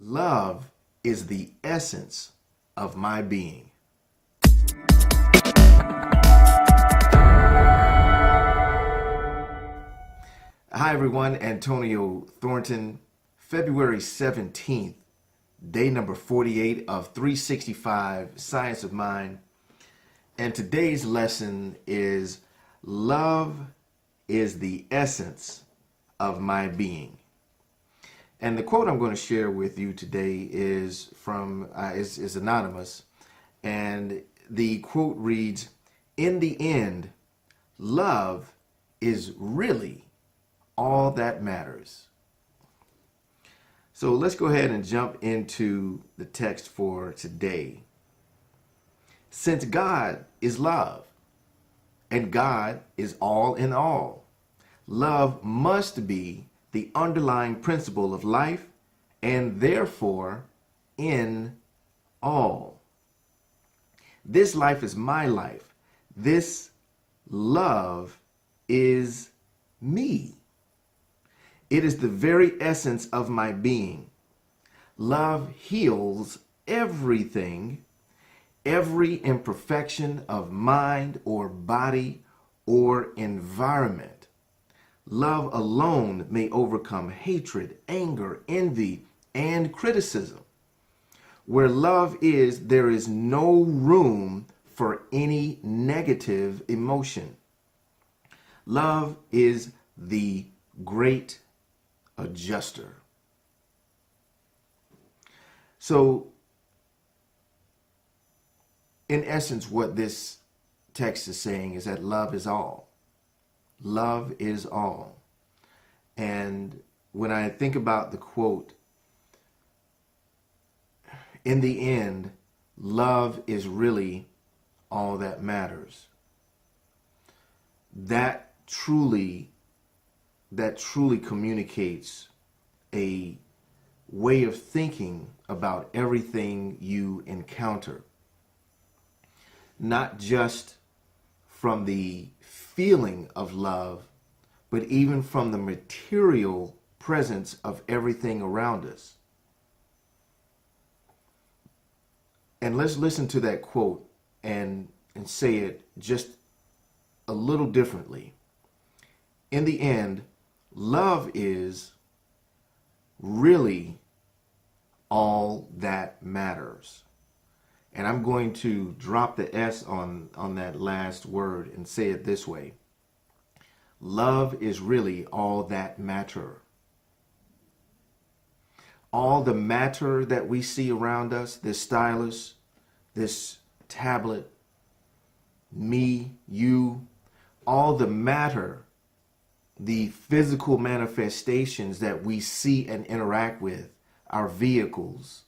Love is the essence of my being. Hi everyone, Antonio Thornton, February 17th, day number 48 of 365 Science of Mind. And today's lesson is love is the essence of my being. And the quote I'm going to share with you today is from is anonymous, and the quote reads, "In the end, love is really all that matters." So let's go ahead and jump into the text for today. Since God is love, and God is all in all, love must be the underlying principle of life, and therefore in all. This life is my life. This love is me. It is the very essence of my being. Love heals everything, every imperfection of mind or body or environment. Love alone may overcome hatred, anger, envy, and criticism. Where love is, there is no room for any negative emotion. Love is the great adjuster. So, in essence, what this text is saying is that love is all. Love is all. And when I think about the quote, in the end, love is really all that matters. That truly communicates a way of thinking about everything you encounter. Not just from the feeling of love, but even from the material presence of everything around us. And let's listen to that quote and say it just a little differently. In the end, love is really all that matters. And I'm going to drop the S on that last word and say it this way. Love is really all that matter. All the matter that we see around us, this stylus, this tablet, me, you, all the matter, the physical manifestations that we see and interact with, our vehicles,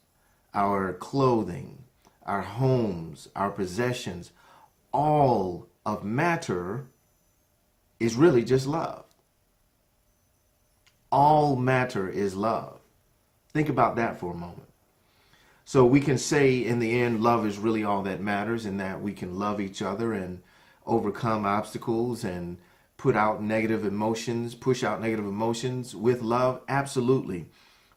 our clothing, our homes, our possessions, all of matter is really just love. All matter is love. Think about that for a moment. So we can say in the end, love is really all that matters, and that we can love each other and overcome obstacles and push out negative emotions with love. Absolutely.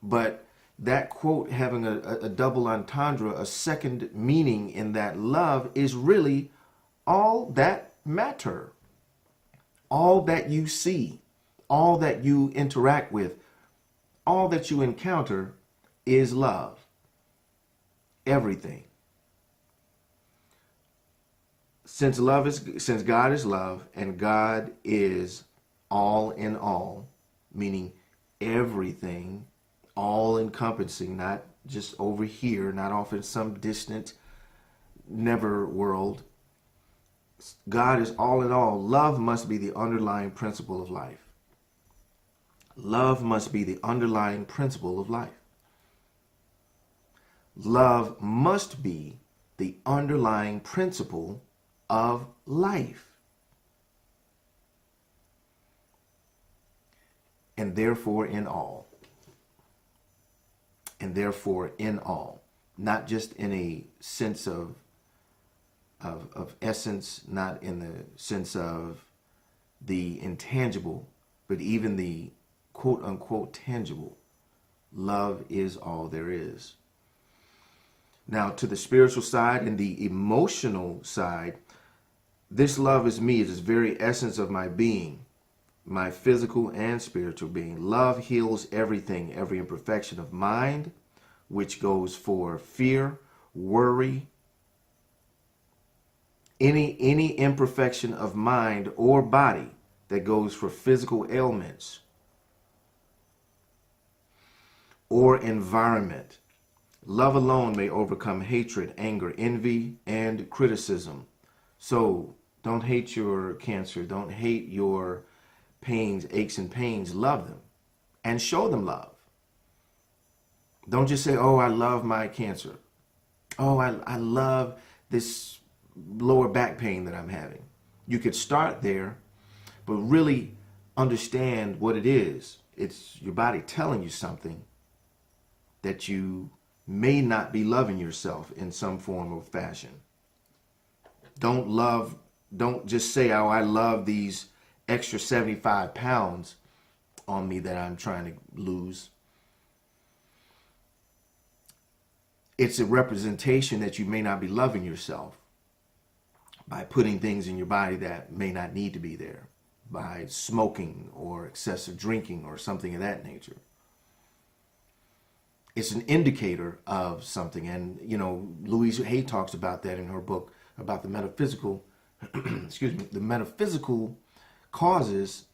But that quote having a double entendre, a second meaning in that love is really all that matter. All that you see, all that you interact with, all that you encounter is love. Everything. Since God is love and God is all in all, meaning everything, all encompassing, not just over here, not off in some distant never world. God is all in all. Love must be the underlying principle of life. Love must be the underlying principle of life. Love must be the underlying principle of life. And therefore in all. And therefore in all, not just in a sense of essence, not in the sense of the intangible, but even the quote unquote tangible. Love is all there is. Now, to the spiritual side and the emotional side, this love is me. It is the very essence of my being, my physical and spiritual being. Love heals everything, every imperfection of mind, which goes for fear, worry, any imperfection of mind or body that goes for physical ailments or environment. Love alone may overcome hatred, anger, envy, and criticism. So don't hate your cancer. Don't hate your pains, aches, and pains. Love them and show them love. Don't just say, oh, I love my cancer. Oh, I love this lower back pain that I'm having. You could start there, but really understand what it is. It's your body telling you something that you may not be loving yourself in some form or fashion. Don't just say, oh, I love these extra 75 pounds on me that I'm trying to lose. It's a representation that you may not be loving yourself by putting things in your body that may not need to be there, by smoking or excessive drinking or something of that nature. It's an indicator of something. And, Louise Hay talks about that in her book about the metaphysical, the metaphysical causes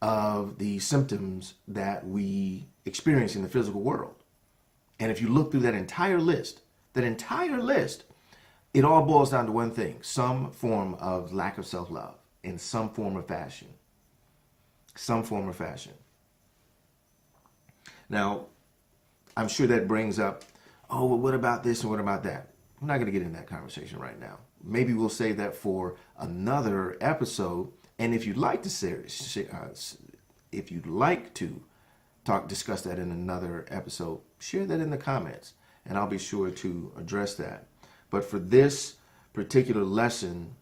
of the symptoms that we experience in the physical world. And if you look through that entire list, it all boils down to one thing: some form of lack of self-love in some form or fashion. Some form or fashion. Now, I'm sure that brings up, oh, well, what about this and what about that? I'm not going to get in that conversation right now. Maybe we'll save that for another episode. And if you'd like to discuss that in another episode, share that in the comments, and I'll be sure to address that. But for this particular lesson,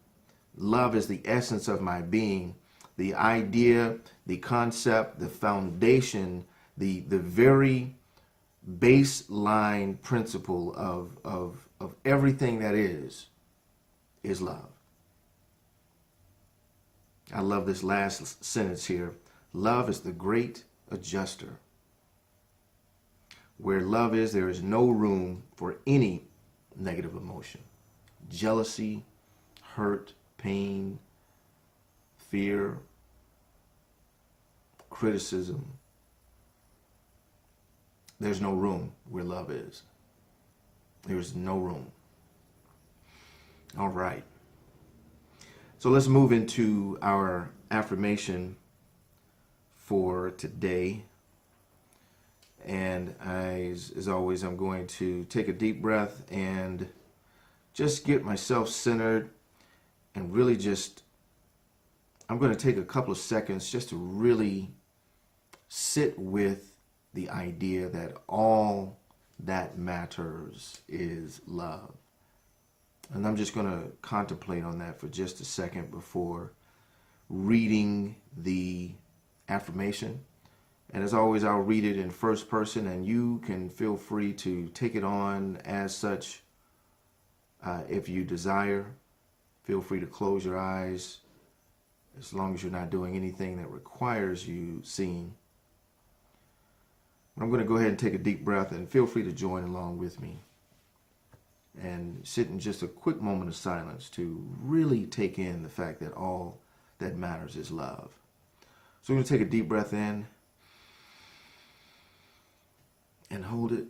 love is the essence of my being. The idea, the concept, the foundation, the very baseline principle of everything that is love. I love this last sentence here. Love is the great adjuster. Where love is, there is no room for any negative emotion. Jealousy, hurt, pain, fear, criticism. There's no room where love is. There's no room. All right. So let's move into our affirmation for today. And as always, I'm going to take a deep breath and just get myself centered and really I'm going to take a couple of seconds just to really sit with the idea that all that matters is love. And I'm just going to contemplate on that for just a second before reading the affirmation. And as always, I'll read it in first person, and you can feel free to take it on as such if you desire. Feel free to close your eyes as long as you're not doing anything that requires you seeing. I'm going to go ahead and take a deep breath, and feel free to join along with me and sit in just a quick moment of silence to really take in the fact that all that matters is love. So we're going to take a deep breath in and hold it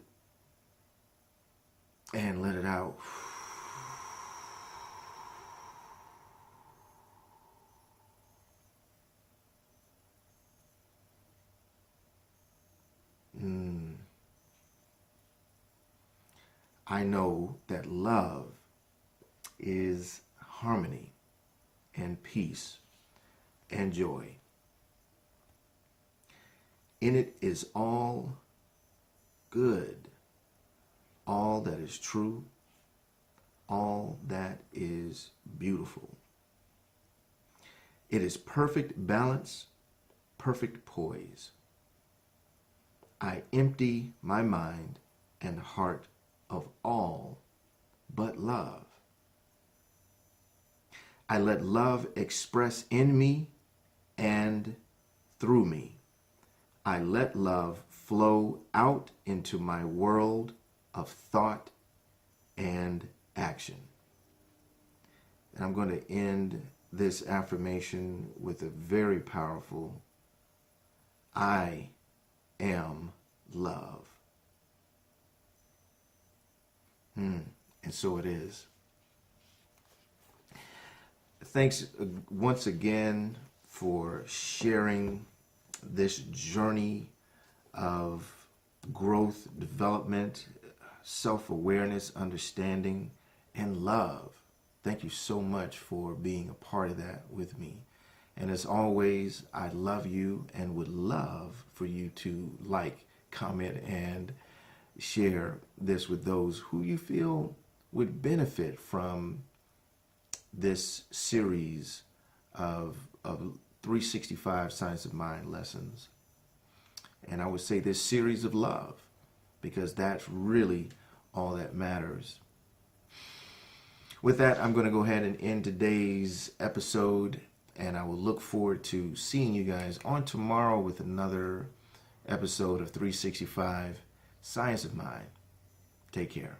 and let it out. I know that love is harmony and peace and joy. In it is all good, all that is true, all that is beautiful. It is perfect balance, perfect poise. I empty my mind and heart of all but love. I let love express in me and through me. I let love flow out into my world of thought and action. And I'm going to end this affirmation with a very powerful, I am love. And so it is. Thanks once again for sharing this journey of growth, development, self-awareness, understanding, and love. Thank you so much for being a part of that with me. And as always, I love you and would love for you to like, comment, and share this with those who you feel would benefit from this series of 365 Science of Mind lessons. And I would say this series of love, because that's really all that matters. With that, I'm going to go ahead and end today's episode, and I will look forward to seeing you guys on tomorrow with another episode of 365 Science of Mind. Take care.